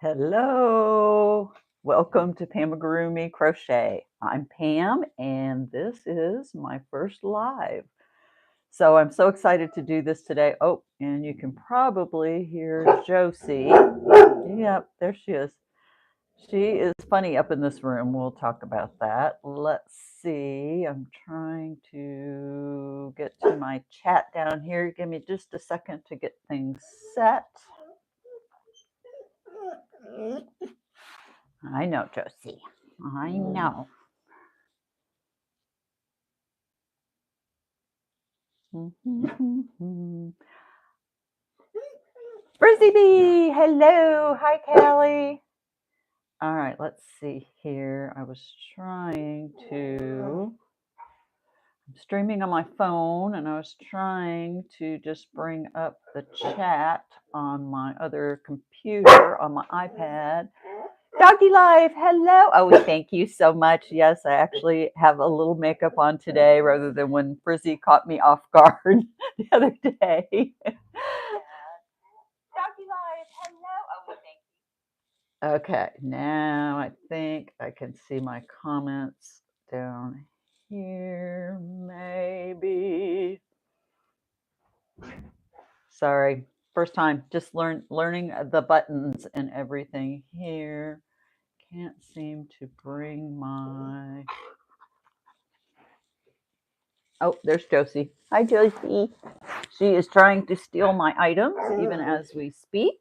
Hello, welcome to Pamigurumi.crochet. I'm Pam, and this is my first live. So I'm so excited to do this today. Oh, and you can probably hear Josie. Yep, there she is. She is funny up in this room. We'll talk about that. Let's see. I'm trying to get to my chat down here. Give me just a second to get things set. I know, Josie. I know. Frizzy Bee, hello. Hi, Callie. All right, let's see here. I was trying to, I'm streaming on my phone, and I was trying to just bring up the chat on my other computer, on my iPad. Doggy Life, hello. Oh, thank you so much. Yes, I actually have a little makeup on today rather than when Frizzy caught me off guard the other day. Doggy Life, hello. Oh, thank you. Okay, now I think I can see my comments down here, maybe. Sorry, first time, just learning the buttons and everything here. Can't seem to bring my... Oh, there's Josie. Hi, Josie. She is trying to steal my items even as we speak.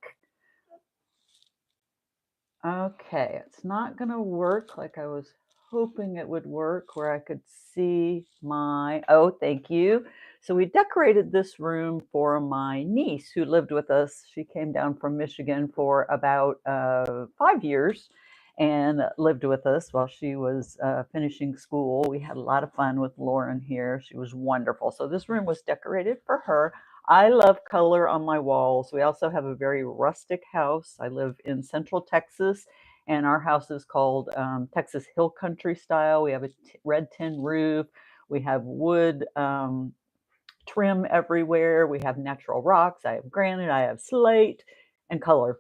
Okay, it's not going to work like I was hoping it would work, where I could see my... Oh, thank you. So we decorated this room for my niece who lived with us. She came down from Michigan for about 5 years and lived with us while she was finishing school. We had a lot of fun with Lauren here. She was wonderful. So this room was decorated for her. I love color on my walls. We also have a very rustic house. I live in Central Texas, and our house is called Texas Hill Country style. We have a red tin roof. We have wood trim everywhere. We have natural rocks. I have granite. I have slate and color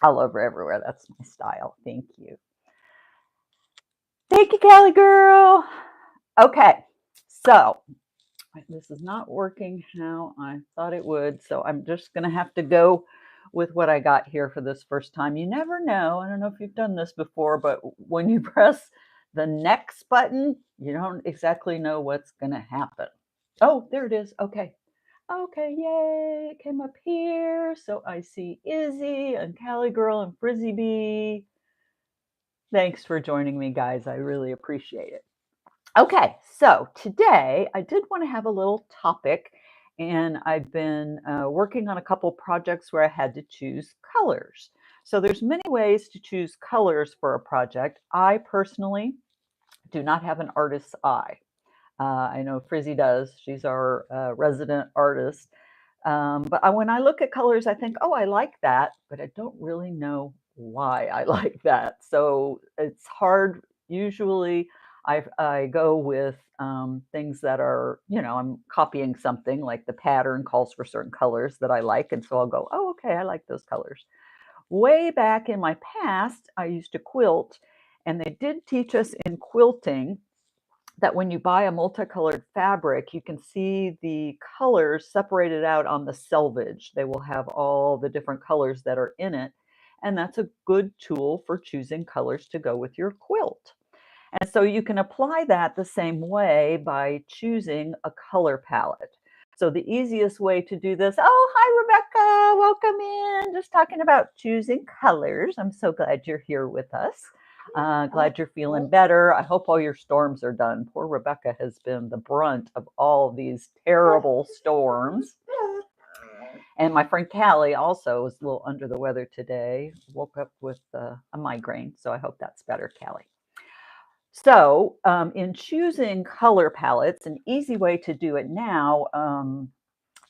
all over everywhere. That's my style. Thank you. Thank you, Callie girl. Okay, so this is not working how I thought it would. So I'm just going to have to go with what I got here for this first time. You never know. I don't know if you've done this before, but when you press the next button, you don't exactly know what's going to happen. Oh, there it is. Okay. Okay, yay, it came up here. So I see Izzy and Callie Girl and Frizzy Bee. Thanks for joining me, guys. I really appreciate it. Okay, so today I did want to have a little topic, and I've been working on a couple projects where I had to choose colors. So there's many ways to choose colors for a project. I personally do not have an artist's eye. I know Frizzy does. She's our resident artist. When I look at colors, I think, oh, I like that, but I don't really know why I like that. So it's hard. Usually I go with things that are, I'm copying something, like the pattern calls for certain colors that I like. And so I'll go, oh, okay, I like those colors. Way back in my past, I used to quilt, and they did teach us in quilting that when you buy a multicolored fabric, you can see the colors separated out on the selvage. They will have all the different colors that are in it. And that's a good tool for choosing colors to go with your quilt. And so you can apply that the same way by choosing a color palette. So the easiest way to do this, oh, hi, Rebecca, welcome in. Just talking about choosing colors. I'm so glad you're here with us. Glad you're feeling better. I hope all your storms are done. Poor Rebecca has been the brunt of all of these terrible storms. And my friend Callie also was a little under the weather today. Woke up with a migraine, so I hope that's better, Callie. So in choosing color palettes, an easy way to do it now,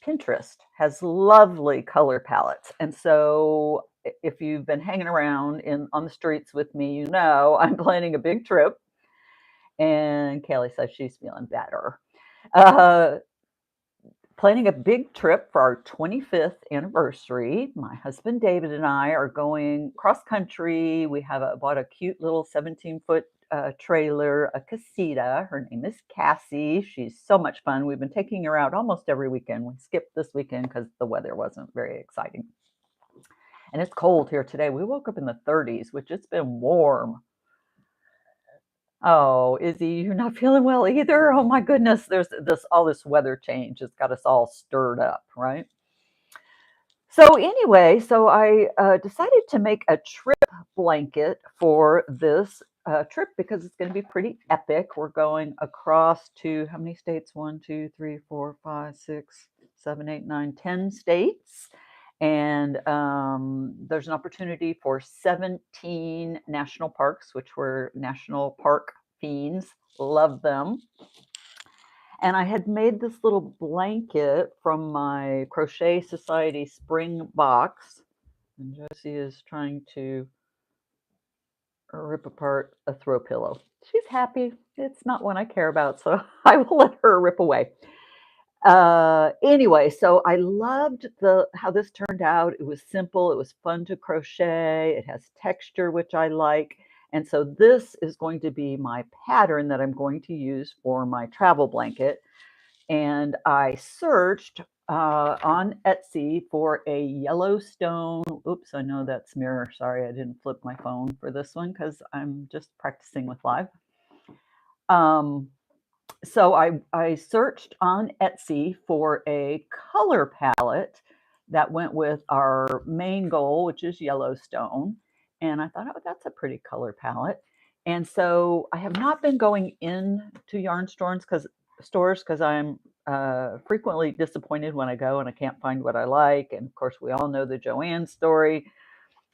Pinterest has lovely color palettes. And so if you've been hanging around on the streets with me, you know I'm planning a big trip. And Kaylee says she's feeling better. planning a big trip for our 25th anniversary. My husband David and I are going cross country. We have bought a cute little 17-foot trailer, a casita. Her name is Cassie. She's so much fun. We've been taking her out almost every weekend. We skipped this weekend because the weather wasn't very exciting. And it's cold here today. We woke up in the 30s, which it's been warm. Oh, Izzy, you're not feeling well either? Oh my goodness, there's all this weather change. It's got us all stirred up, right? So anyway, so I decided to make a trip blanket for this trip because it's going to be pretty epic. We're going across to how many states? 1, 2, 3, 4, 5, 6, 7, 8, 9, 10 states. And there's an opportunity for 17 national parks, which we're national park fiends. Love them. And I had made this little blanket from my Crochet Society spring box. And Josie is trying to rip apart a throw pillow. She's happy. It's not one I care about, so I will let her rip away. Anyway, so I loved how this turned out. It was simple. It was fun to crochet. It has texture, which I like. And so this is going to be my pattern that I'm going to use for my travel blanket. And I searched on Etsy for a Yellowstone. Oops, I know that's mirror. Sorry, I didn't flip my phone for this one because I'm just practicing with live. So I searched on Etsy for a color palette that went with our main goal, which is Yellowstone. And I thought, oh, that's a pretty color palette. And so I have not been going into yarn stores because I'm frequently disappointed when I go and I can't find what I like. And of course, we all know the Joanne story.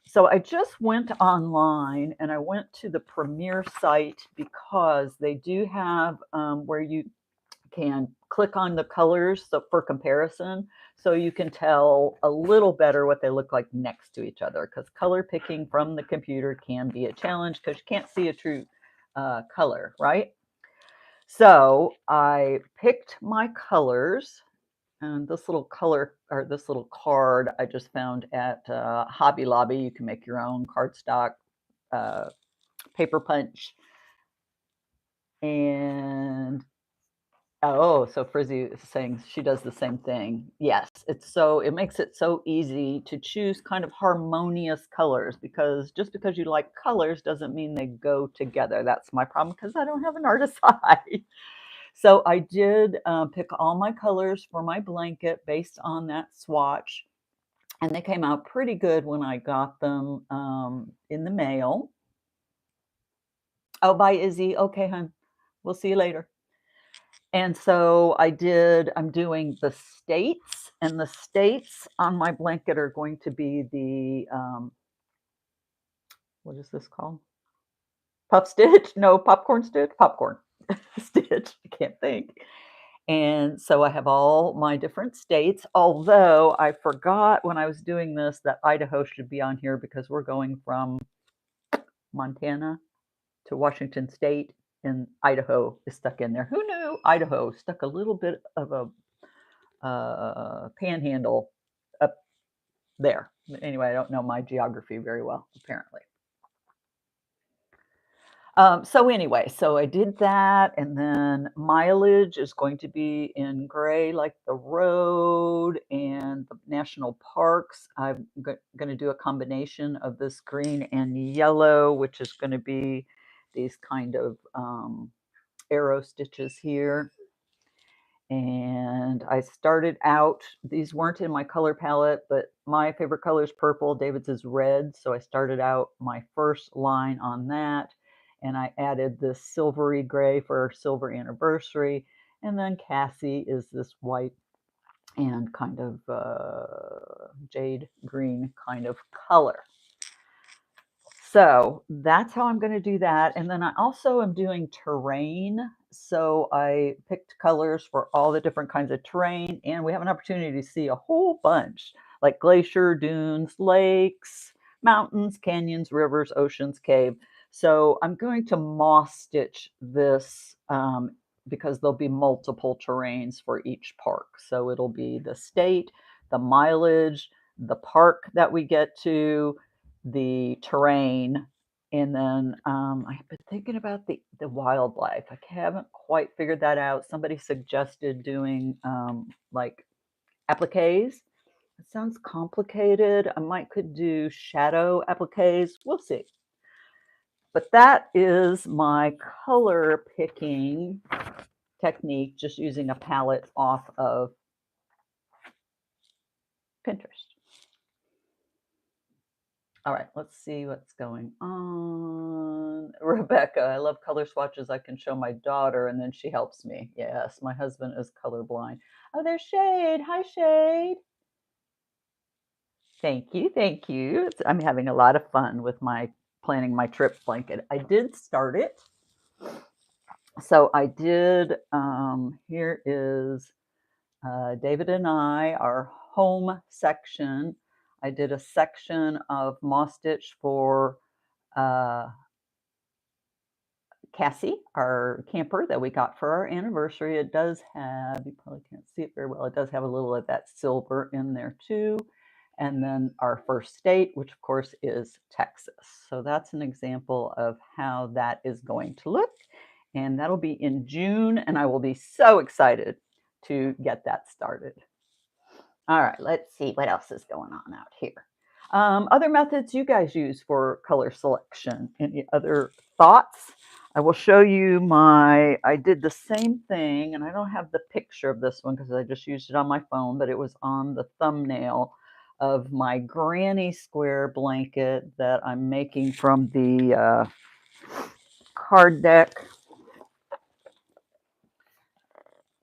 So I just went online and I went to the Premier site because they do have where you can click on the colors for comparison, so you can tell a little better what they look like next to each other, because color picking from the computer can be a challenge because you can't see a true color, right? So I picked my colors, and this little card I just found at Hobby Lobby. You can make your own cardstock, paper punch, and oh, so Frizzy is saying she does the same thing. Yes, it makes it so easy to choose kind of harmonious colors, because just because you like colors doesn't mean they go together. That's my problem because I don't have an artist's eye. So I did pick all my colors for my blanket based on that swatch, and they came out pretty good when I got them in the mail. Oh, bye, Izzy. Okay, hon. We'll see you later. And so I'm doing the states, and the states on my blanket are going to be what is this called? Puff stitch? No, popcorn stitch? Popcorn stitch. I can't think. And so I have all my different states, although I forgot when I was doing this that Idaho should be on here because we're going from Montana to Washington State, and Idaho is stuck in there. Who knew Idaho stuck a little bit of a panhandle up there? Anyway, I don't know my geography very well, apparently. So I did that, and then mileage is going to be in gray, like the road and the national parks. I'm going to do a combination of this green and yellow, which is going to be these kind of arrow stitches here. And I started out, these weren't in my color palette, but my favorite color is purple. David's is red. So I started out my first line on that. And I added this silvery gray for our silver anniversary. And then Cassie is this white and kind of jade green kind of color. So that's how I'm going to do that. And then I also am doing terrain. So I picked colors for all the different kinds of terrain. And we have an opportunity to see a whole bunch, like glacier, dunes, lakes, mountains, canyons, rivers, oceans, cave. So I'm going to moss stitch this because there'll be multiple terrains for each park. So it'll be the state, the mileage, the park that we get to, the terrain, and then I've been thinking about the wildlife. I haven't quite figured that out. Somebody suggested doing like appliques. It sounds complicated. I might could do shadow appliques. We'll see. But that is my color picking technique, just using a palette off of Pinterest. All right, let's see what's going on. Rebecca, I love color swatches. I can show my daughter and then she helps me. Yes, my husband is colorblind. Oh, there's Shade. Hi, Shade. Thank you. Thank you. I'm having a lot of fun with my planning my trip blanket. I did start it. So I did, here is David and I, our home section. I did a section of moss stitch for Cassie, our camper that we got for our anniversary. It does have, you probably can't see it very well, it does have a little of that silver in there too. And then our first state, which of course is Texas. So that's an example of how that is going to look. And that'll be in June, and I will be so excited to get that started. All right, let's see what else is going on out here. Other methods you guys use for color selection. Any other thoughts? I will show you I did the same thing, and I don't have the picture of this one because I just used it on my phone, but it was on the thumbnail of my granny square blanket that I'm making from the card deck.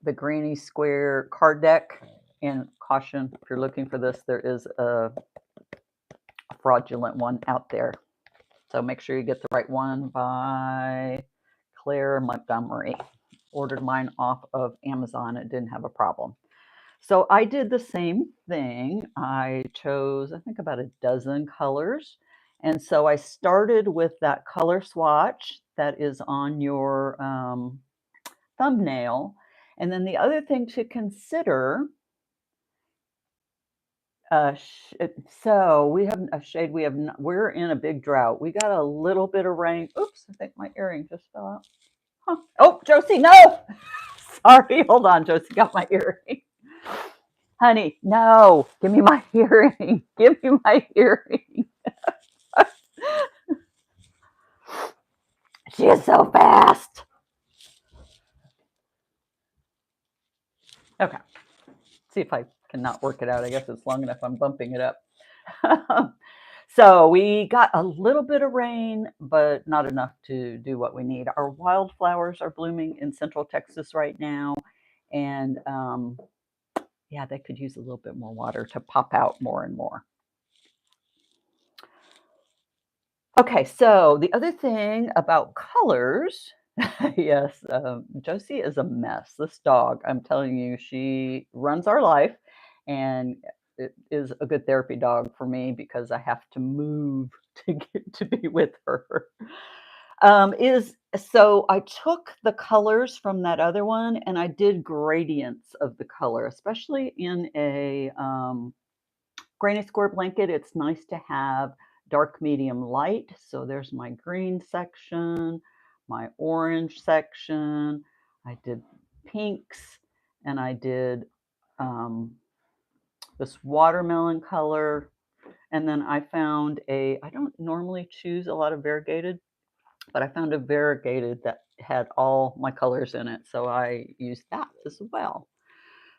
The granny square card deck. And caution, if you're looking for this, there is a fraudulent one out there. So make sure you get the right one by Claire Montgomery. Ordered mine off of Amazon. It didn't have a problem. So I did the same thing. I chose, I think, about a dozen colors. And so I started with that color swatch that is on your thumbnail. And then the other thing to consider, so we have a shade, we're in a big drought. We got a little bit of rain. Oops, I think my earring just fell out. Huh. Oh, Josie, no. Sorry, hold on. Josie got my earring. Honey, no, give me my earring. Give me my earring. She is so fast. Okay, see if I cannot work it out. I guess it's long enough. I'm bumping it up. So we got a little bit of rain, but not enough to do what we need. Our wildflowers are blooming in Central Texas right now. And yeah, they could use a little bit more water to pop out more and more. Okay, so the other thing about colors, yes, Josie is a mess. This dog, I'm telling you, she runs our life, and it is a good therapy dog for me because I have to move to get to be with her. So I took the colors from that other one and I did gradients of the color, especially in a granny square blanket. It's nice to have dark, medium, light. So there's my green section, my orange section. I did pinks, and I did this watermelon color. And then I found I don't normally choose a lot of variegated, but I found a variegated that had all my colors in it. So I used that as well.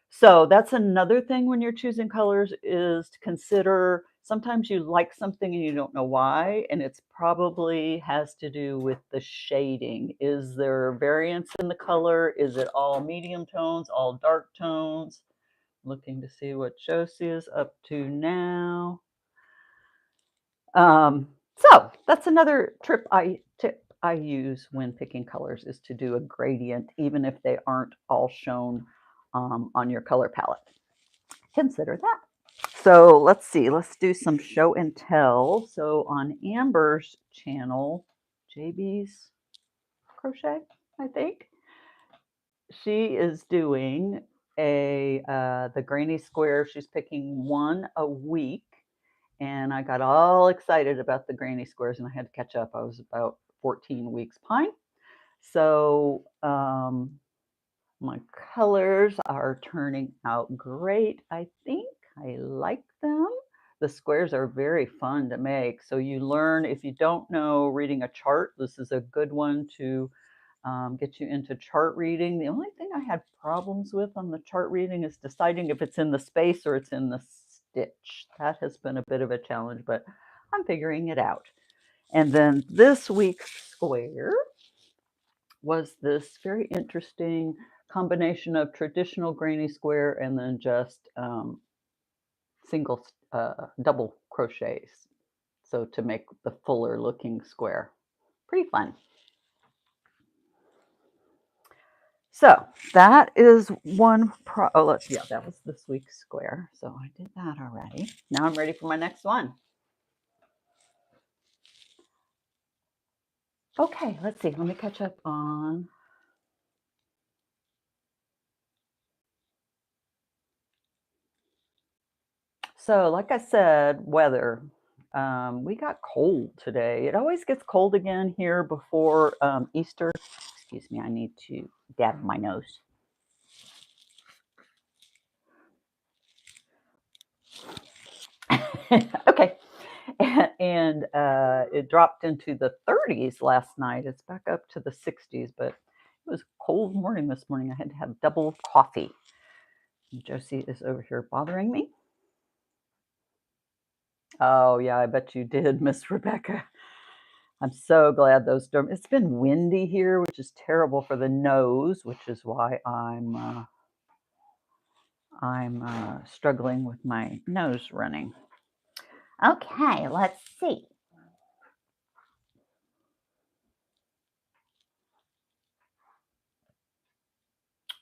So that's another thing when you're choosing colors, is to consider sometimes you like something and you don't know why, and it's probably has to do with the shading. Is there variance in the color? Is it all medium tones, all dark tones? Looking to see what Josie is up to now. So that's another tip I use when picking colors, is to do a gradient, even if they aren't all shown on your color palette. Consider that. So let's see, let's do some show and tell. So on Amber's channel, JB's Crochet, I think, she is doing the granny square. She's picking one a week, and I got all excited about the granny squares, and I had to catch up. I was about 14 weeks behind. So my colors are turning out great, I think. I like them. The squares are very fun to make. So you learn, if you don't know reading a chart, this is a good one to get you into chart reading. The only thing I had problems with on the chart reading is deciding if it's in the space or it's in the stitch. That has been a bit of a challenge, but I'm figuring it out. And then this week's square was this very interesting combination of traditional granny square and then just single double crochets, so to make the fuller looking square. Pretty fun. So that is one that was this week's square, so I did that already. Now I'm ready for my next one. Okay, let's see, let me catch up on So, like I said, weather. We got cold today. It always gets cold again here before Easter. Excuse me, I need to dab my nose. Okay. And it dropped into the 30s last night. It's back up to the 60s, but it was a cold morning this morning. I had to have double coffee. And Josie is over here bothering me. Oh, yeah, I bet you did, Miss Rebecca. I'm so glad it's been windy here, which is terrible for the nose, which is why I'm struggling with my nose running. Okay, let's see.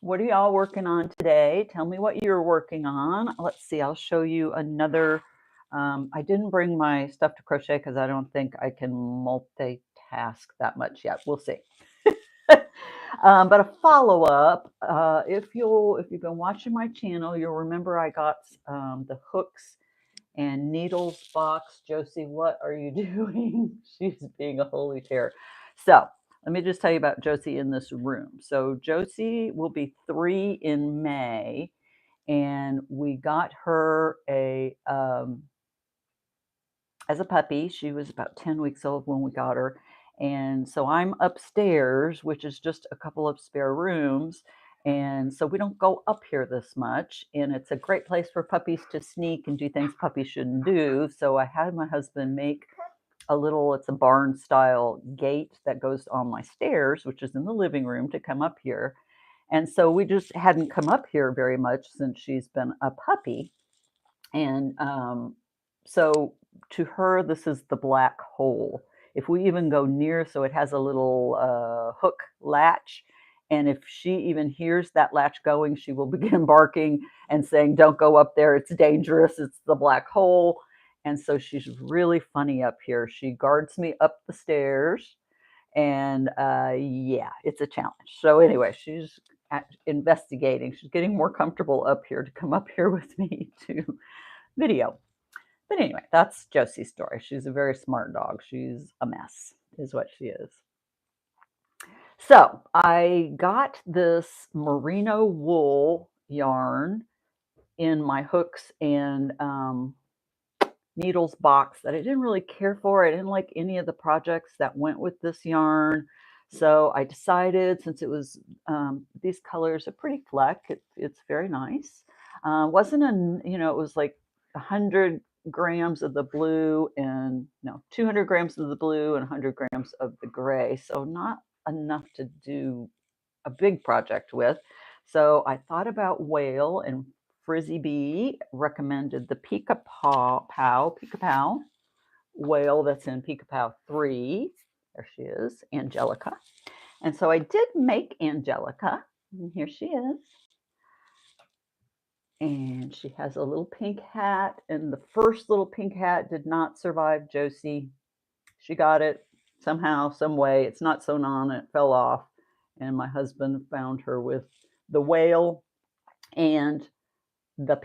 What are y'all working on today? Tell me what you're working on. Let's see, I'll show you another. I didn't bring my stuff to crochet because I don't think I can multitask that much yet. We'll see. But a follow-up, if you've been watching my channel, you'll remember I got the hooks and needles box. Josie, what are you doing? She's being a holy terror. So let me just tell you about Josie in this room. So Josie will be 3 in May, and we got her as a puppy. She was about 10 weeks old when we got her. And so I'm upstairs, which is just a couple of spare rooms. And so we don't go up here this much. And it's a great place for puppies to sneak and do things puppies shouldn't do. So I had my husband make it's a barn style gate that goes on my stairs, which is in the living room, to come up here. And so we just hadn't come up here very much since she's been a puppy. And so to her, this is the black hole. If we even go near, so it has a little hook latch. And if she even hears that latch going, she will begin barking and saying, "Don't go up there. It's dangerous. It's the black hole." And so she's really funny up here. She guards me up the stairs. And yeah, it's a challenge. So anyway, she's investigating. She's getting more comfortable up here to come up here with me to video. But anyway, that's Josie's story. She's a very smart dog. She's a mess, is what she is. So I got this merino wool yarn in my hooks and needles box that I didn't really care for. I didn't like any of the projects that went with this yarn. So I decided, since it was these colors are pretty fleck, it's very nice. Wasn't it was like 100 grams of the blue and 200 grams of the blue and 100 grams of the gray. So not enough to do a big project with. So I thought about whale, and Frizzy Bee recommended the Pika Pow whale that's in Pika Pow 3. There she is, Angelica. And so I did make Angelica, and here she is. And she has a little pink hat, and the first little pink hat did not survive Josie. She got it somehow, some way. It's not sewn on, it fell off. and my husband found her with the whale and the.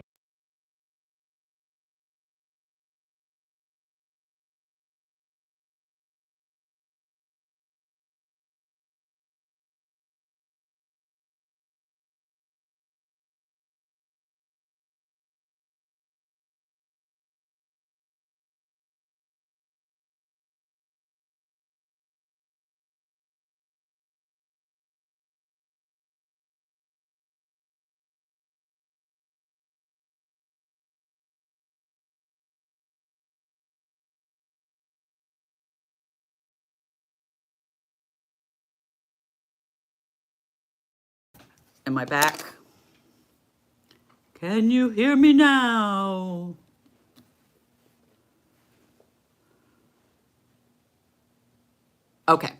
Am I back? Can you hear me now? Okay.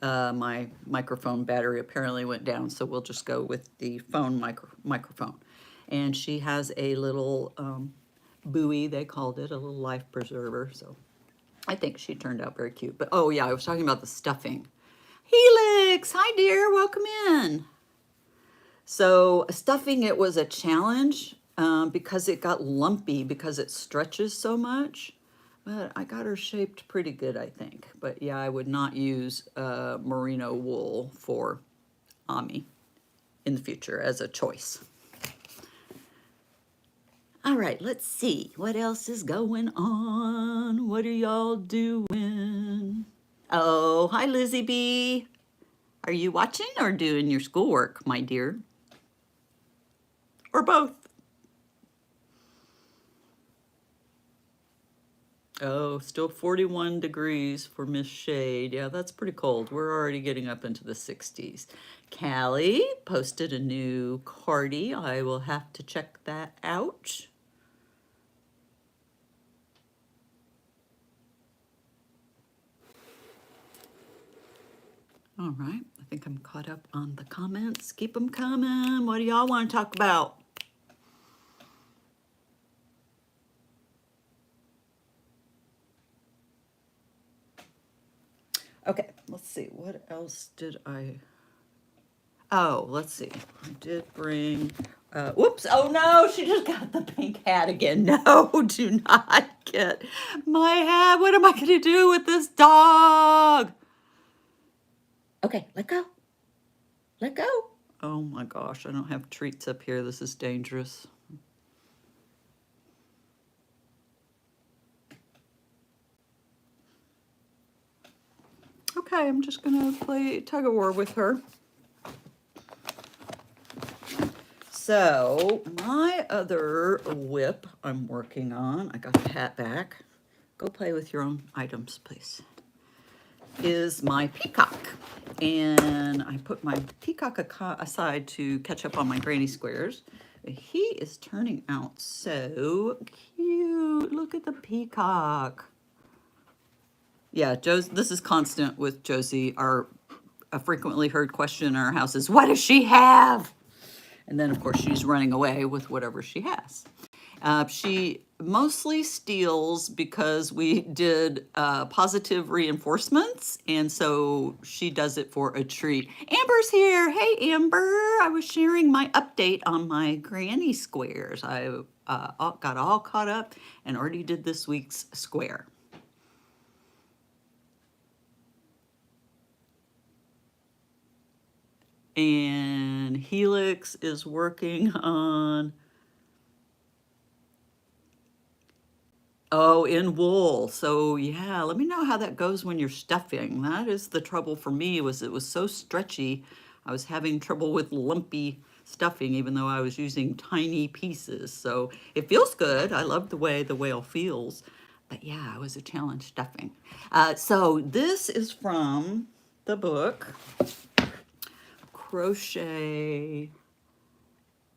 My microphone battery apparently went down, so we'll just go with the phone microphone. And she has a little buoy, they called it, a little life preserver. So I think she turned out very cute. But oh yeah, I was talking about the stuffing. Helix, hi dear, welcome in. So stuffing it was a challenge because it got lumpy because it stretches so much. But I got her shaped pretty good, I think. But yeah, I would not use merino wool for Ami in the future as a choice. All right, let's see. What else is going on? What are y'all doing? Oh, hi, Lizzie B. Are you watching or doing your schoolwork, my dear? Or both? Oh, still 41 degrees for Miss Shade. Yeah, that's pretty cold. We're already getting up into the 60s. Callie posted a new cardie. I will have to check that out. All right, I think I'm caught up on the comments. Keep them coming. What do y'all want to talk about? Okay, let's see. What else did I... Oh, let's see. I did bring... whoops. Oh, no. She just got the pink hat again. No, do not get my hat. What am I going to do with this dog? Okay, let go. Let go. Oh, my gosh. I don't have treats up here. This is dangerous. Okay, I'm just going to play tug of war with her. So my other whip I'm working on, I got the hat back. Go play with your own items, please. Is my peacock. And I put my peacock aside to catch up on my granny squares. He is turning out so cute. Look at the peacock. Yeah, this is constant with Josie. A frequently heard question in our house is, what does she have? And then, of course, she's running away with whatever she has. She mostly steals because we did positive reinforcements, and so she does it for a treat. Amber's here. Hey, Amber. I was sharing my update on my granny squares. I got all caught up and already did this week's square. And Helix is working on, oh, in wool. So yeah, let me know how that goes when you're stuffing. That is the trouble for me, was it was so stretchy. I was having trouble with lumpy stuffing, even though I was using tiny pieces. So it feels good. I love the way the whale feels. But yeah, it was a challenge stuffing. So this is from the book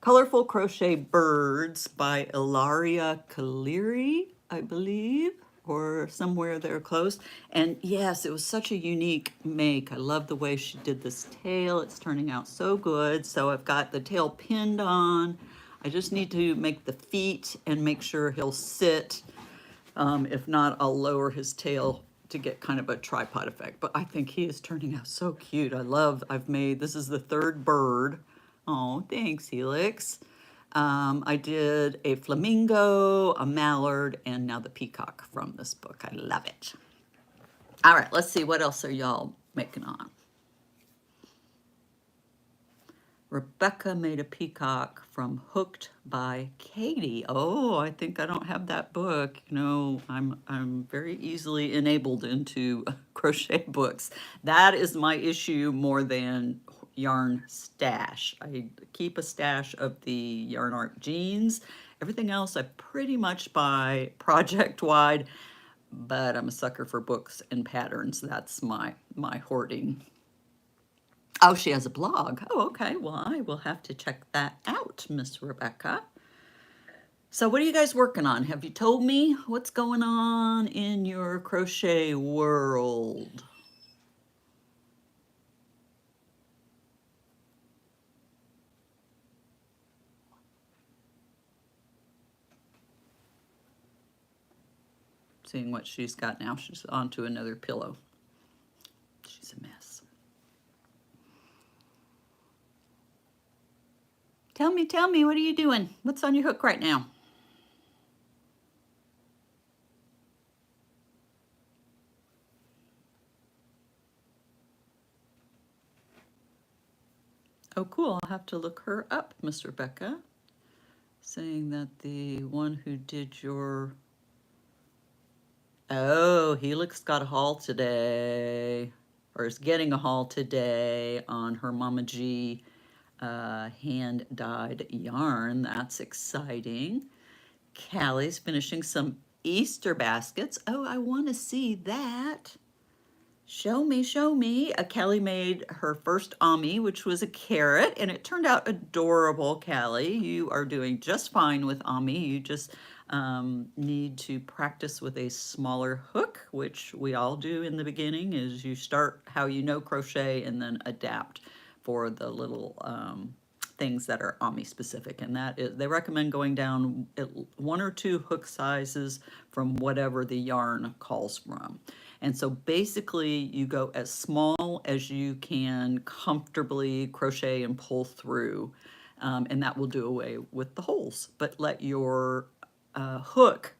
Colorful Crochet Birds by Ilaria Kaleri, I believe, or somewhere there close. And yes, it was such a unique make. I love the way she did this tail. It's turning out so good. So I've got the tail pinned on. I just need to make the feet and make sure he'll sit. If not, I'll lower his tail to get kind of a tripod effect, but I think he is turning out so cute. This is the third bird. Oh, thanks, Helix. I did a flamingo, a mallard, and now the peacock from this book. I love it. All right, let's see, what else are y'all making on? Rebecca made a peacock from Hooked by Katie. Oh, I think I don't have that book. You know, I'm very easily enabled into crochet books. That is my issue more than yarn stash. I keep a stash of the Yarn Art jeans. Everything else I pretty much buy project wide, but I'm a sucker for books and patterns. That's my hoarding. Oh, she has a blog. Oh, okay. Well, I will have to check that out, Miss Rebecca. So what are you guys working on? Have you told me what's going on in your crochet world? Seeing what she's got now. She's onto another pillow. She's a mess. Tell me, what are you doing? What's on your hook right now? Oh, cool. I'll have to look her up, Miss Rebecca. Saying that the one who did your... Oh, Helix got a haul today, or is getting a haul today on her Mama G hand-dyed yarn. That's exciting. Callie's finishing some Easter baskets. Oh, I want to see that. Show me, show me. Callie made her first Ami, which was a carrot, and it turned out adorable, Callie. You are doing just fine with Ami. You just need to practice with a smaller hook, which we all do in the beginning, is you start how you know crochet and then adapt for the little things that are Ami specific. And that is, they recommend going down at 1 or 2 hook sizes from whatever the yarn calls from. And so basically you go as small as you can comfortably crochet and pull through, and that will do away with the holes. But let your hook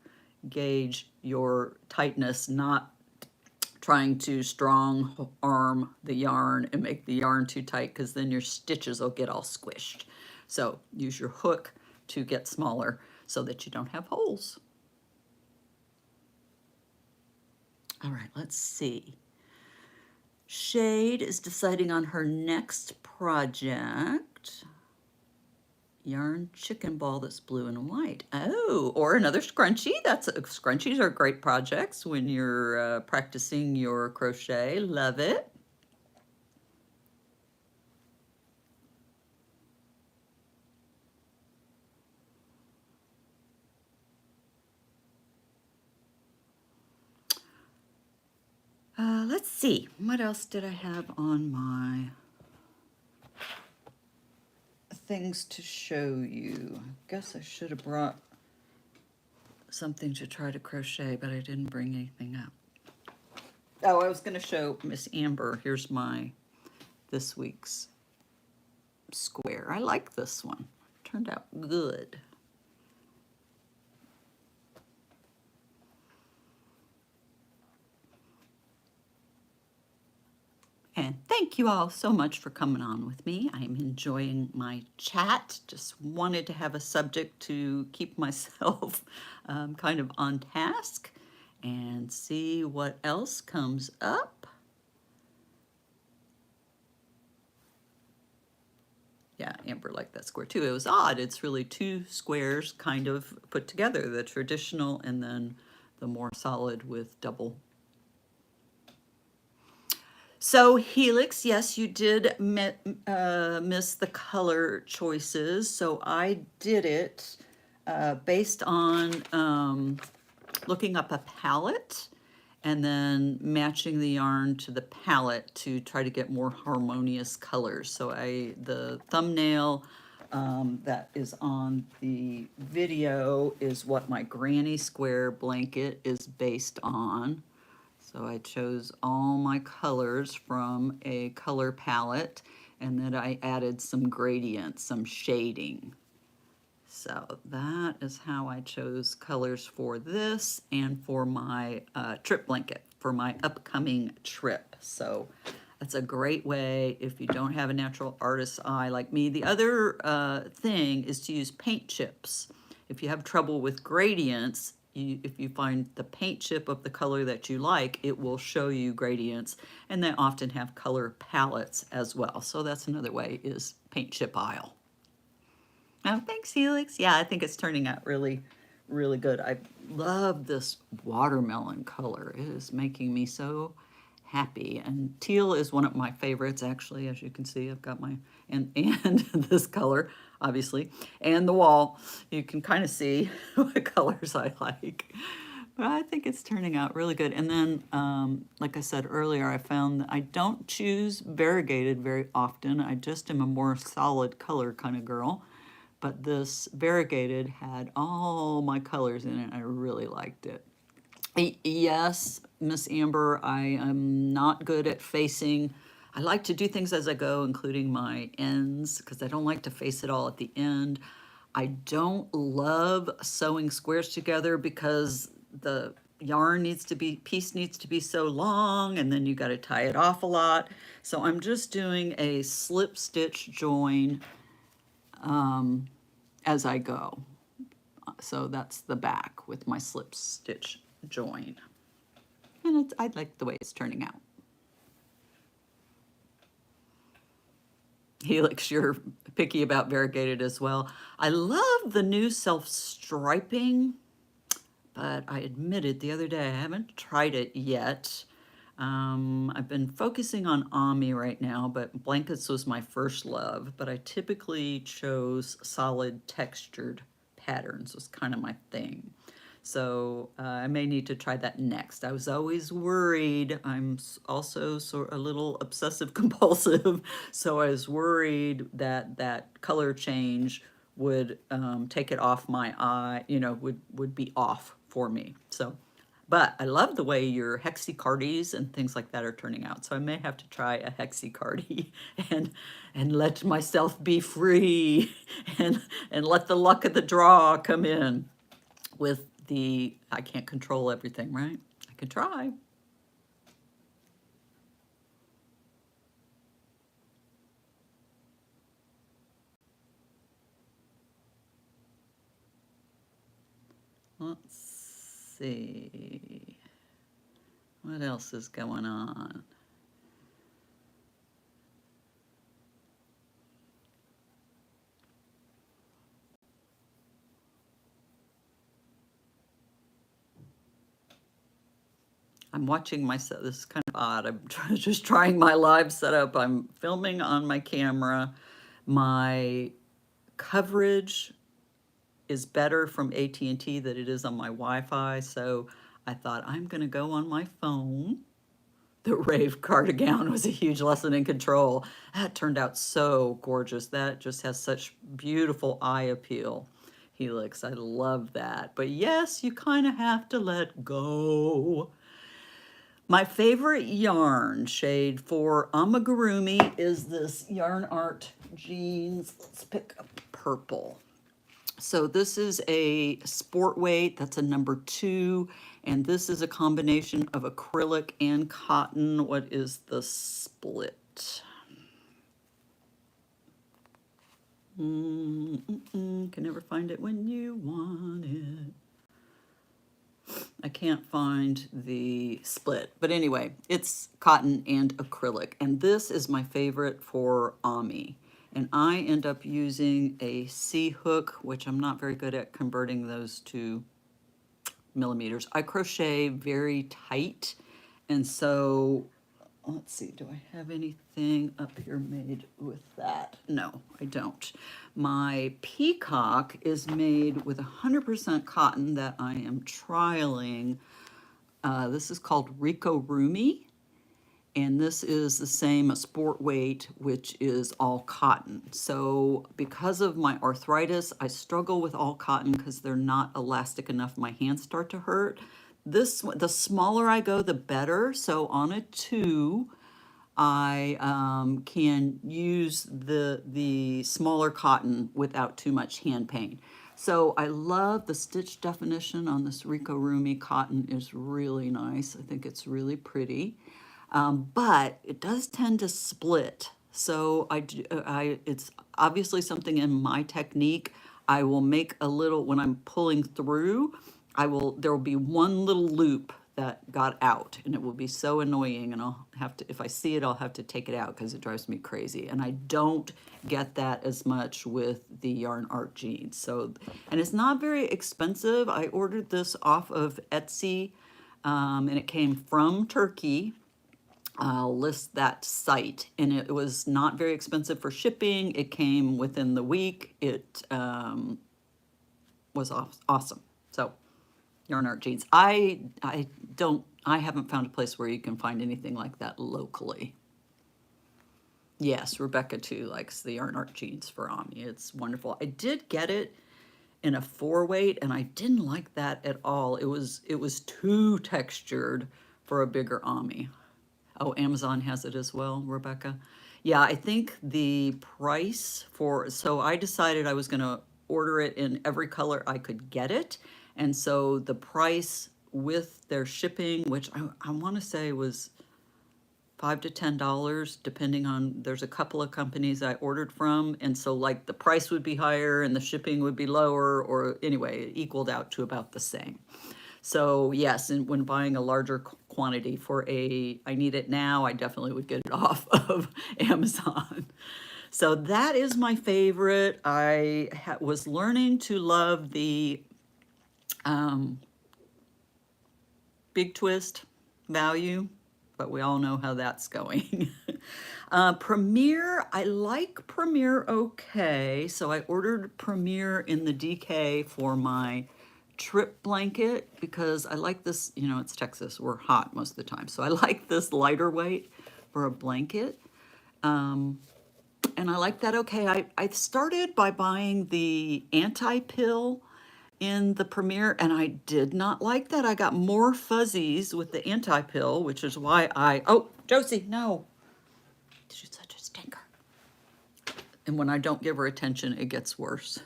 gauge your tightness, not trying to strong arm the yarn and make the yarn too tight, because then your stitches will get all squished. So use your hook to get smaller so that you don't have holes. All right, let's see. Shade is deciding on her next project. Yarn chicken ball that's blue and white. Oh, or another scrunchie. Scrunchies are great projects when you're practicing your crochet. Love it. Let's see, what else did I have on my things to show you? I guess I should have brought something to try to crochet, but I didn't bring anything up. Oh, I was going to show Miss Amber. Here's this week's square. I like this one. Turned out good. And thank you all so much for coming on with me. I'm enjoying my chat. Just wanted to have a subject to keep myself kind of on task and see what else comes up. Yeah, Amber liked that square too. It was odd. It's really 2 squares kind of put together, the traditional and then the more solid with double. So Helix, yes, you did miss the color choices. So I did it based on looking up a palette and then matching the yarn to the palette to try to get more harmonious colors. So the thumbnail that is on the video is what my granny square blanket is based on. So I chose all my colors from a color palette, and then I added some gradients, some shading. So that is how I chose colors for this and for my trip blanket for my upcoming trip. So that's a great way if you don't have a natural artist's eye like me. The other thing is to use paint chips. If you have trouble with gradients, if you find the paint chip of the color that you like, it will show you gradients, and they often have color palettes as well. So that's another way, is paint chip aisle. Oh, thanks, Helix. Yeah, I think it's turning out really, really good. I love this watermelon color. It is making me so happy. And teal is one of my favorites, actually. As you can see, I've got my, and this color, obviously, and the wall. You can kind of see what colors I like. But I think it's turning out really good. And then, like I said earlier, I found that I don't choose variegated very often. I just am a more solid color kind of girl. But this variegated had all my colors in it. I really liked it. Yes, Miss Amber, I am not good at facing. I like to do things as I go, including my ends, because I don't like to face it all at the end. I don't love sewing squares together because the yarn piece needs to be so long, and then you got to tie it off a lot. So I'm just doing a slip stitch join as I go. So that's the back with my slip stitch join. And I like the way it's turning out. Helix, you're picky about variegated as well. I love the new self-striping, but I admitted the other day I haven't tried it yet. I've been focusing on Ami right now, but blankets was my first love, but I typically chose solid textured patterns was kind of my thing. So I may need to try that next. I was always worried. I'm also sort of a little obsessive compulsive, so I was worried that that color change would take it off my eye, would be off for me. So, but I love the way your hexicardis and things like that are turning out. So I may have to try a hexicardi and let myself be free and let the luck of the draw come in with I can't control everything, right? I can try. Let's see. What else is going on? I'm watching myself. This is kind of odd. I'm just trying my live setup. I'm filming on my camera. My coverage is better from AT&T than it is on my Wi-Fi, so I thought I'm going to go on my phone. The rave cardigan was a huge lesson in control. That turned out so gorgeous. That just has such beautiful eye appeal. Helix, I love that. But yes, you kind of have to let go. My favorite yarn shade for Amigurumi is this Yarn Art Jeans. Let's pick up purple. So this is a sport weight, that's a number 2, and this is a combination of acrylic and cotton. What is the split? Can never find it when you want it. I can't find the split, but anyway, it's cotton and acrylic, and this is my favorite for Ami. And I end up using a C hook, which I'm not very good at converting those to millimeters. I crochet very tight, and so let's see, do I have anything up here made with that? No, I don't. My peacock is made with 100% cotton that I am trialing. This is called Rico Rumi, and this is the same sport weight, which is all cotton. So because of my arthritis, I struggle with all cotton because they're not elastic enough. My hands start to hurt. the smaller I go, the better. So on a 2, I can use the smaller cotton without too much hand pain. So I love the stitch definition on this Pamigurumi cotton is really nice. I think it's really pretty, but it does tend to split. So it's obviously something in my technique. I will make a little, when I'm pulling through, there will be one little loop that got out, and it will be so annoying, and I'll have to, if I see it, I'll have to take it out because it drives me crazy. And I don't get that as much with the Yarn Art jeans. So, and it's not very expensive. I ordered this off of Etsy, and it came from Turkey. I'll list that site, and it was not very expensive for shipping. It came within the week. It was awesome. So Yarn Art jeans. I haven't found a place where you can find anything like that locally. Yes, Rebecca too likes the Yarn Art jeans for Ami. It's wonderful. I did get it in a 4-weight, and I didn't like that at all. It was too textured for a bigger Ami. Oh, Amazon has it as well, Rebecca. Yeah, I think the price for, so I decided I was going to order it in every color I could get it. And so the price with their shipping, which I want to say was $5 to $10, depending on, there's a couple of companies I ordered from. And so like the price would be higher and the shipping would be lower, or anyway, it equaled out to about the same. So yes, and when buying a larger quantity for I need it now, I definitely would get it off of Amazon. So that is my favorite. I was learning to love the Big Twist value, but we all know how that's going. Premier, I like Premier okay. So I ordered Premier in the DK for my trip blanket because I like this, you know, it's Texas, we're hot most of the time. So I like this lighter weight for a blanket. And I like that okay. I started by buying the anti-pill in the Premier, and I did not like that. I got more fuzzies with the anti-pill, which is why oh, Josie, no. She's such a stinker. And when I don't give her attention, it gets worse.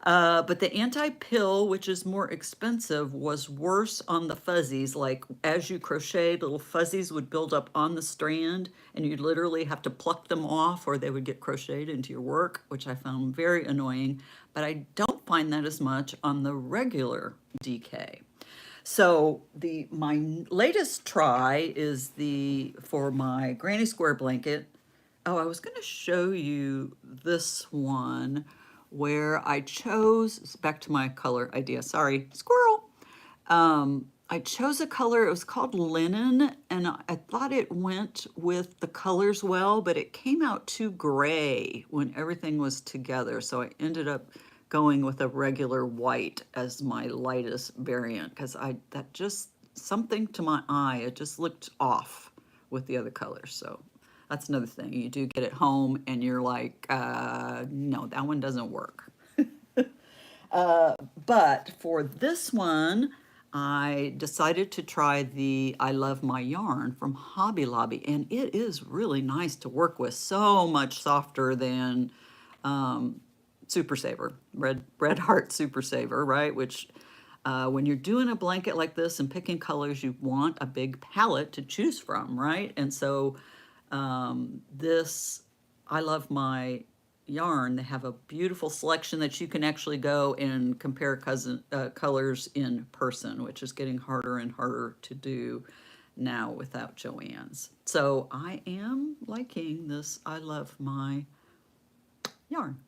But the anti-pill, which is more expensive, was worse on the fuzzies. Like as you crochet, little fuzzies would build up on the strand, and you'd literally have to pluck them off or they would get crocheted into your work, which I found very annoying. But I don't find that as much on the regular DK. So my latest try is for my granny square blanket. Oh, I was going to show you this one where I chose, back to my color idea, sorry, squirrel. I chose a color, it was called linen, and I thought it went with the colors well, but it came out too gray when everything was together. So I ended up going with a regular white as my lightest variant because that just, something to my eye, it just looked off with the other colors. So that's another thing. You do get it home and you're like, no, that one doesn't work. But for this one, I decided to try the I Love My Yarn from Hobby Lobby, and it is really nice to work with. So much softer than Super Saver, Red Heart Super Saver, right? Which when you're doing a blanket like this and picking colors, you want a big palette to choose from, right? And so this, I Love My Yarn, they have a beautiful selection that you can actually go and compare colors in person, which is getting harder and harder to do now without Joann's. So I am liking this I Love My Yarn.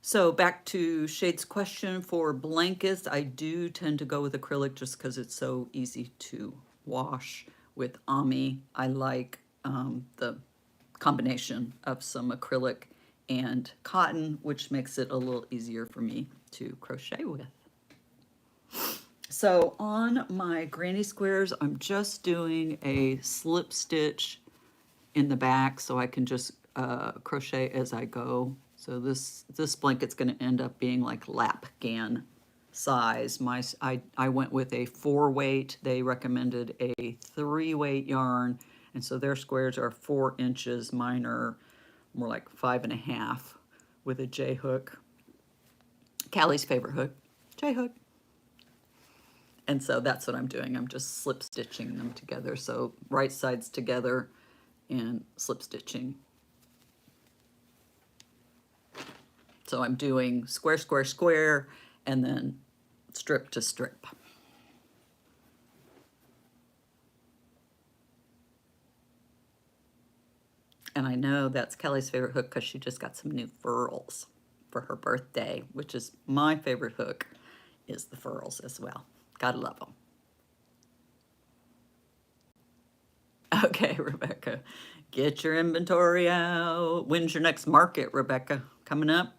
So back to Shade's question for blankets, I do tend to go with acrylic just because it's so easy to wash. With Ami, I like the combination of some acrylic and cotton, which makes it a little easier for me to crochet with. So on my granny squares, I'm just doing a slip stitch in the back so I can just crochet as I go. So this blanket's going to end up being like lapgan size. I went with a 4-weight. They recommended a 3-weight yarn, and so their squares are 4 inches. Mine are more like 5.5 with a J hook. Callie's favorite hook, J hook. And so that's what I'm doing. I'm just slip stitching them together. So right sides together and slip stitching. So I'm doing square, square, square, and then strip to strip. And I know that's Kelly's favorite hook because she just got some new furls for her birthday, which is my favorite hook, is the furls as well. Gotta love them. Okay, Rebecca, get your inventory out. When's your next market, Rebecca? Coming up?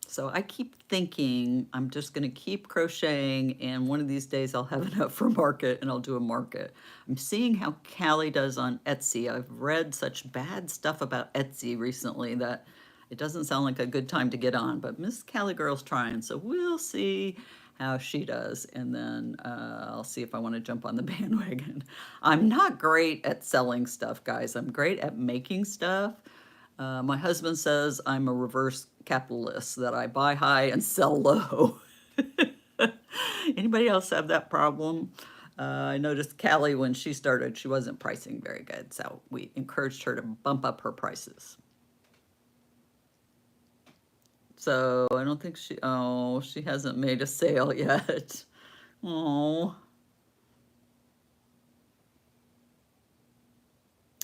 So I keep thinking I'm just going to keep crocheting, and one of these days I'll have enough for market and I'll do a market. I'm seeing how Callie does on Etsy. I've read such bad stuff about Etsy recently that it doesn't sound like a good time to get on, but Miss Callie Girl's trying, so we'll see how she does, and then I'll see if I want to jump on the bandwagon. I'm not great at selling stuff, guys. I'm great at making stuff. My husband says I'm a reverse capitalist, that I buy high and sell low. Anybody else have that problem? I noticed Callie, when she started, she wasn't pricing very good, so we encouraged her to bump up her prices. So I don't think she hasn't made a sale yet. Oh.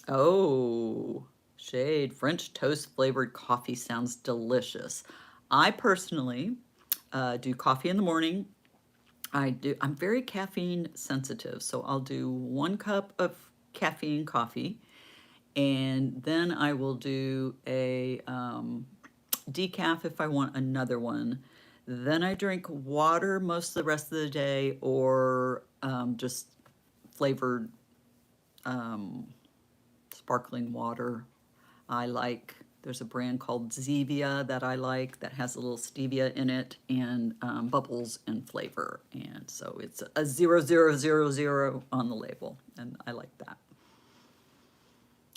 Oh, shade. French toast flavored coffee sounds delicious. I personally do coffee in the morning. I'm very caffeine sensitive, so I'll do 1 cup of caffeine coffee, and then I will do a decaf if I want another one. Then I drink water most of the rest of the day, or just flavored sparkling water. There's a brand called Zevia that I like that has a little stevia in it, and bubbles and flavor. And so it's a 0000 on the label, and I like that.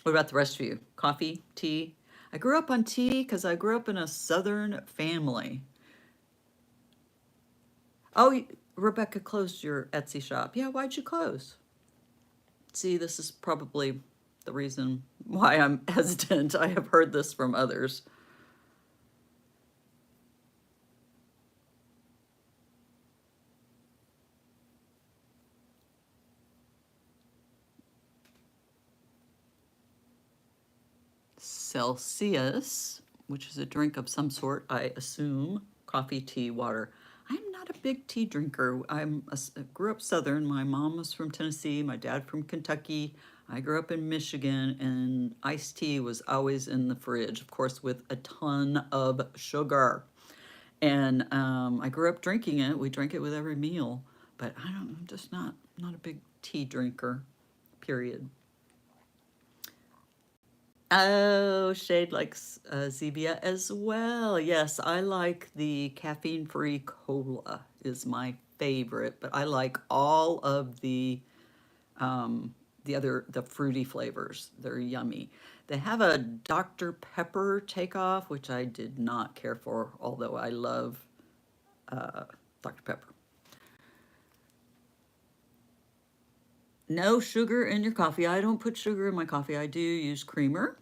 What about the rest of you? Coffee, tea? I grew up on tea because I grew up in a Southern family. Oh, Rebecca closed your Etsy shop. Yeah, why'd you close? See, this is probably the reason why I'm hesitant. I have heard this from others. Celsius, which is a drink of some sort, I assume, coffee, tea, water. I'm not a big tea drinker. I grew up Southern. My mom was from Tennessee, my dad from Kentucky. I grew up in Michigan, and iced tea was always in the fridge, of course, with a ton of sugar. And I grew up drinking it. We drank it with every meal, but I'm just not a big tea drinker, period. Oh, Shade likes Zevia as well. Yes, I like the caffeine-free cola is my favorite, but I like all of the fruity flavors. They're yummy. They have a Dr. Pepper takeoff, which I did not care for, although I love Dr. Pepper. No sugar in your coffee. I don't put sugar in my coffee. I do use creamer.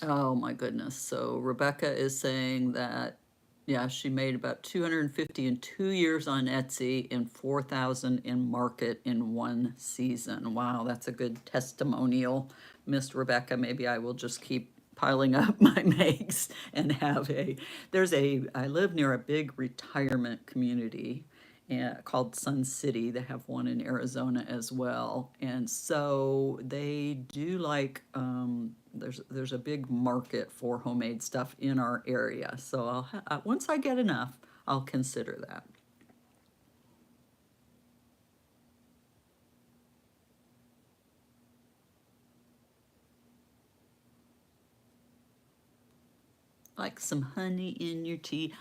Oh my goodness. So Rebecca is saying that, yeah, she made about 250 in 2 years on Etsy and 4,000 in market in one season. Wow, that's a good testimonial, Miss Rebecca. Maybe I will just keep piling up my makes and I live near a big retirement community called Sun City. They have one in Arizona as well, and so they do like there's a big market for homemade stuff in our area. So once I get enough, I'll consider that. Like some honey in your tea.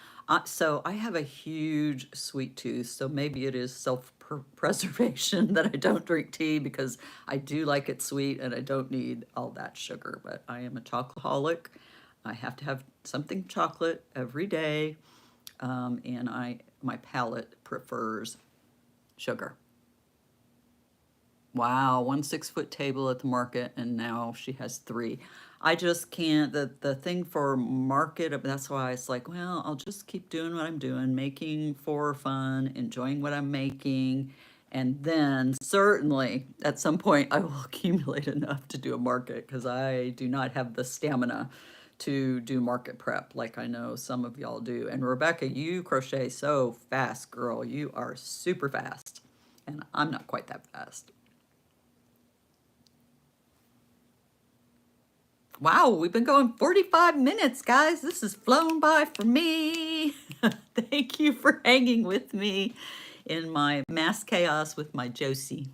So I have a huge sweet tooth, so maybe it is self-preservation that I don't drink tea because I do like it sweet and I don't need all that sugar, but I am a chocoholic. I have to have something chocolate every day, and my palate prefers sugar. Wow, 1 6-foot table at the market, and now she has 3. I just can't, the thing for market, that's why it's like, well, I'll just keep doing what I'm doing, making for fun, enjoying what I'm making, and then certainly at some point I will accumulate enough to do a market because I do not have the stamina to do market prep like I know some of y'all do. And Rebecca, you crochet so fast, girl. You are super fast, and I'm not quite that fast. Wow, we've been going 45 minutes, guys. This has flown by for me. Thank you for hanging with me in my mass chaos with my Josie.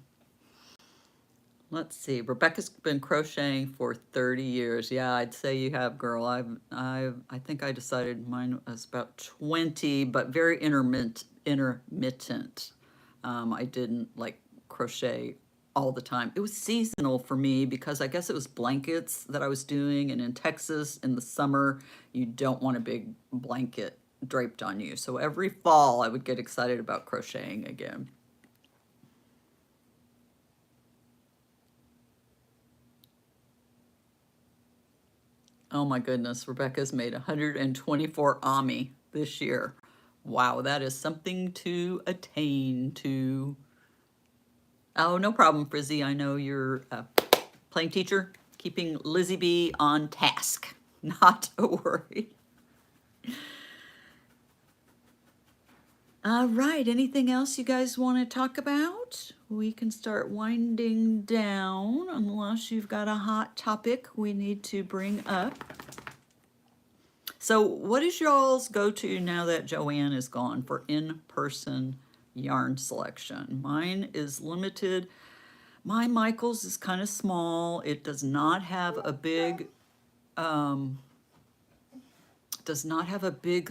Let's see. Rebecca's been crocheting for 30 years. Yeah, I'd say you have, girl. I think I decided mine was about 20, but very intermittent. I didn't like crochet all the time. It was seasonal for me because I guess it was blankets that I was doing, and in Texas in the summer, you don't want a big blanket draped on you. So every fall I would get excited about crocheting again. Oh my goodness, Rebecca's made 124 Ami this year. Wow, that is something to attain to. Oh, no problem, Frizzy. I know you're a playing teacher, keeping Lizzie B on task. Not a worry. All right, anything else you guys want to talk about? We can start winding down unless you've got a hot topic we need to bring up. So what is y'all's go-to now that Joanne is gone for in-person yarn selection? Mine is limited. My Michaels is kind of small. It does not have a big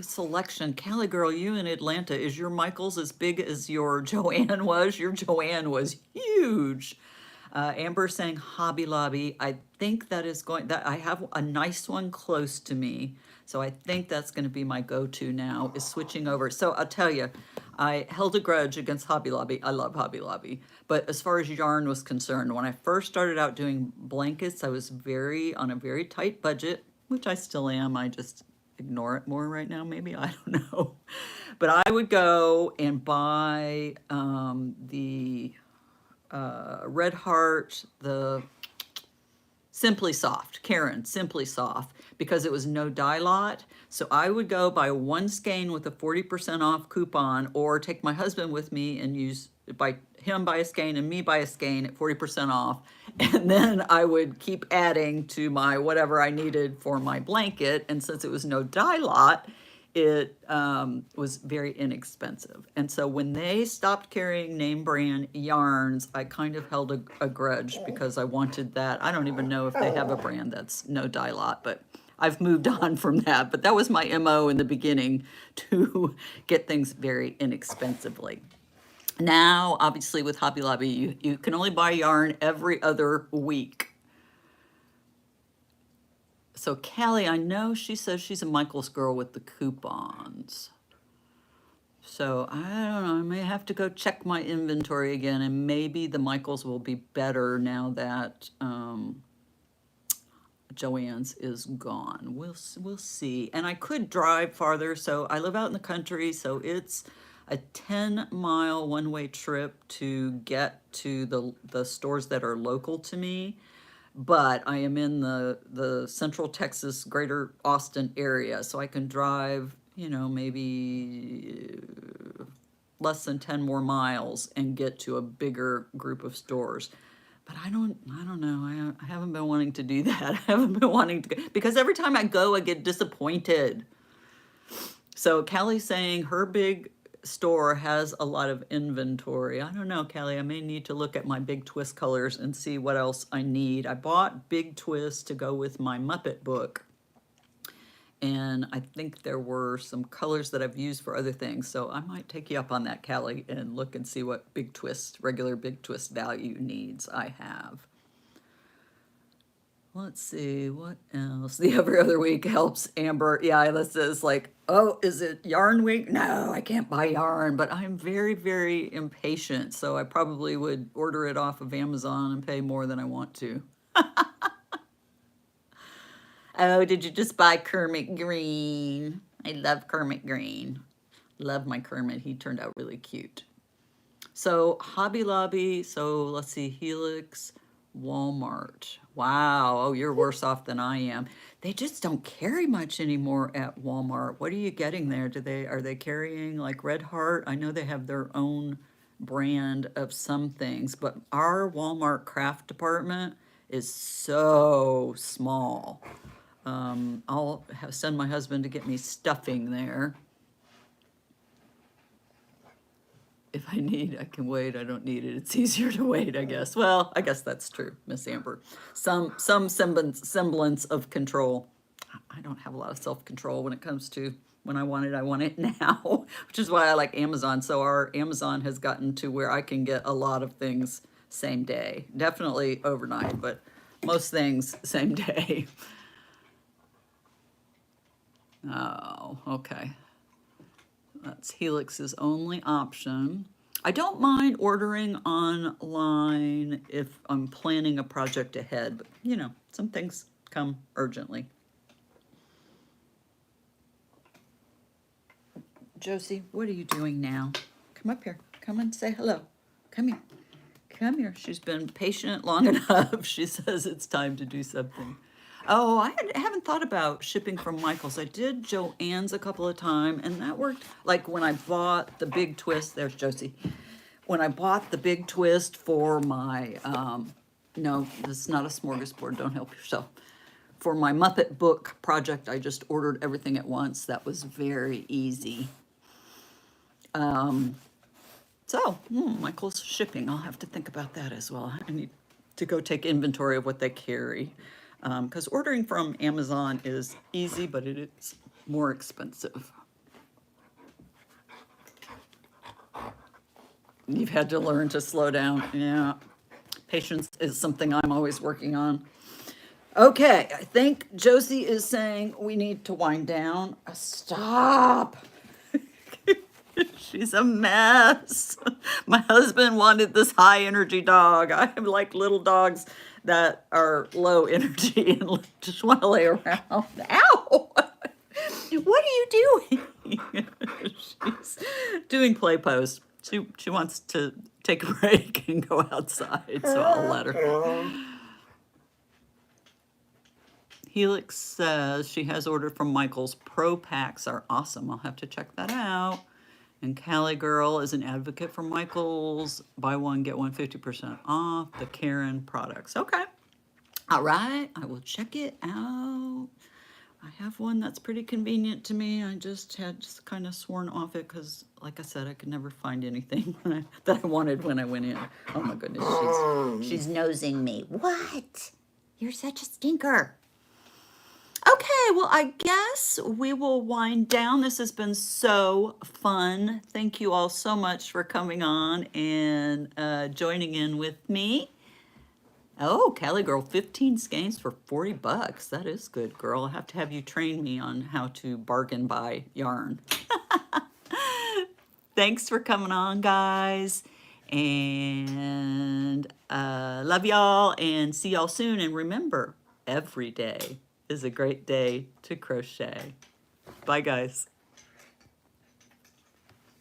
selection. Callie girl, you in Atlanta, is your Michaels as big as your Joanne was? Your Joanne was huge. Amber saying Hobby Lobby. I think that is going, that I have a nice one close to me. So I think that's going to be my go-to now, is switching over. So I'll tell you, I held a grudge against Hobby Lobby. I love Hobby Lobby. But as far as yarn was concerned, when I first started out doing blankets, I was on a very tight budget, which I still am. I just ignore it more right now, maybe. I don't know. But I would go and buy the Red Heart, the Simply Soft, Karen, Simply Soft, because it was no dye lot. So I would go buy one skein with a 40% off coupon, or take my husband with me and buy a skein and me buy a skein at 40% off. And then I would keep adding to my whatever I needed for my blanket. And since it was no dye lot, it was very inexpensive. And so when they stopped carrying name brand yarns, I kind of held a grudge because I wanted that. I don't even know if they have a brand that's no dye lot, but I've moved on from that. But that was my MO in the beginning, to get things very inexpensively. Now, obviously with Hobby Lobby, you can only buy yarn every other week. So Callie, I know she says she's a Michaels girl with the coupons. So I don't know, I may have to go check my inventory again, and maybe the Michaels will be better now that Joanne's is gone. We'll see. And I could drive farther. So I live out in the country, so it's a 10-mile one-way trip to get to the stores that are local to me. But I am in the Central Texas, Greater Austin area, so I can drive, maybe less than 10 more miles and get to a bigger group of stores. But I don't know. I haven't been wanting to do that. I haven't been wanting to go, because every time I go, I get disappointed. So Callie's saying her big store has a lot of inventory. I don't know, Callie. I may need to look at my Big Twist colors and see what else I need. I bought Big Twist to go with my Muppet book. And I think there were some colors that I've used for other things. So I might take you up on that, Callie, and look and see what Big Twist, regular Big Twist value needs I have. Let's see, what else? The every other week helps, Amber. Yeah, this is like, oh, is it yarn week? No, I can't buy yarn, but I'm very, very impatient. So I probably would order it off of Amazon and pay more than I want to. Oh, did you just buy Kermit Green? I love Kermit Green. Love my Kermit. He turned out really cute. So Hobby Lobby, so let's see, Helix, Walmart. Wow, oh, you're worse off than I am. They just don't carry much anymore at Walmart. What are you getting there? Are they carrying like Red Heart? I know they have their own brand of some things, but our Walmart craft department is so small. I'll send my husband to get me stuffing there. If I need, I can wait. I don't need it. It's easier to wait, I guess. Well, I guess that's true, Miss Amber. Some semblance of control. I don't have a lot of self-control when it comes to when I want it now, which is why I like Amazon. So our Amazon has gotten to where I can get a lot of things same day. Definitely overnight, but most things same day. Oh, okay. That's Helix's only option. I don't mind ordering online if I'm planning a project ahead, but you know, some things come urgently. Josie, what are you doing now? Come up here. Come and say hello. Come here. Come here. She's been patient long enough. She says it's time to do something. Oh, I haven't thought about shipping from Michael's. I did Joann's a couple of times, and that worked. Like when I bought the Big Twist, there's Josie. When I bought the Big Twist for my, no, this is not a smorgasbord, don't help yourself. For my Muppet book project, I just ordered everything at once. That was very easy. Michael's shipping, I'll have to think about that as well. I need to go take inventory of what they carry. Because ordering from Amazon is easy, but it is more expensive. You've had to learn to slow down. Yeah. Patience is something I'm always working on. Okay, I think Josie is saying we need to wind down. Stop. She's a mess. My husband wanted this high energy dog. I like little dogs that are low energy and just want to lay around. Ow! What are you doing? She's doing play pose. She wants to take a break and go outside, so I'll let her. Helix says she has ordered from Michael's. Pro packs are awesome. I'll have to check that out. And Callie Girl is an advocate for Michael's. Buy one, get one 50% off the Karen products. Okay. All right. I will check it out. I have one that's pretty convenient to me. I just had kind of sworn off it because, like I said, I could never find anything that I wanted when I went in. Oh, my goodness. She's nosing me. What? You're such a stinker. Okay, well, I guess we will wind down. This has been so fun. Thank you all so much for coming on and joining in with me. Oh, Callie Girl, 15 skeins for 40 bucks. That is good, girl. I'll have to have you train me on how to bargain buy yarn. Thanks for coming on, guys. And love y'all and see y'all soon. And remember, every day is a great day to crochet. Bye, guys.